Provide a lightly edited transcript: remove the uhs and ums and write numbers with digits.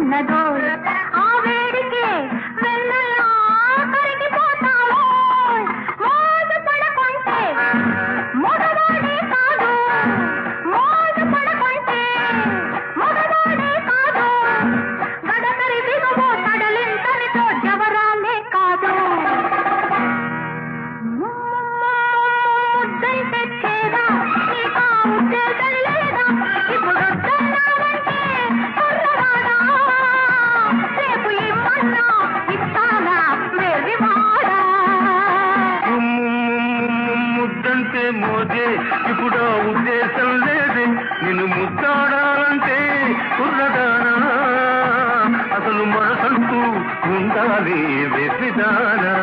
ఉన్నదో ఆ వేడికి వెన్నెలా కరిగిపోతావో మోజు పడకుంటే మగవాడే కాదు మోజు పడకుంటే మగవాడే కాదు గడకరి దిగువో తడలింతనితో జవరాలే కాదు ముద్దై తెచ్చేదా నీకా ఉద్దేశం లేదా ఇప్పుడు వద్దన్నావంటే కుర్రవాడా రేపు ఇమ్మన్నా ఇస్తానా వెర్రివాడా ముద్దంటే మోజే ఇప్పుడు ఉద్దేశం లేదే నిన్ను ముద్దాడాలంటే కుర్రదానా అసలు మనసంటూ ఉండాలి వెర్రిదానా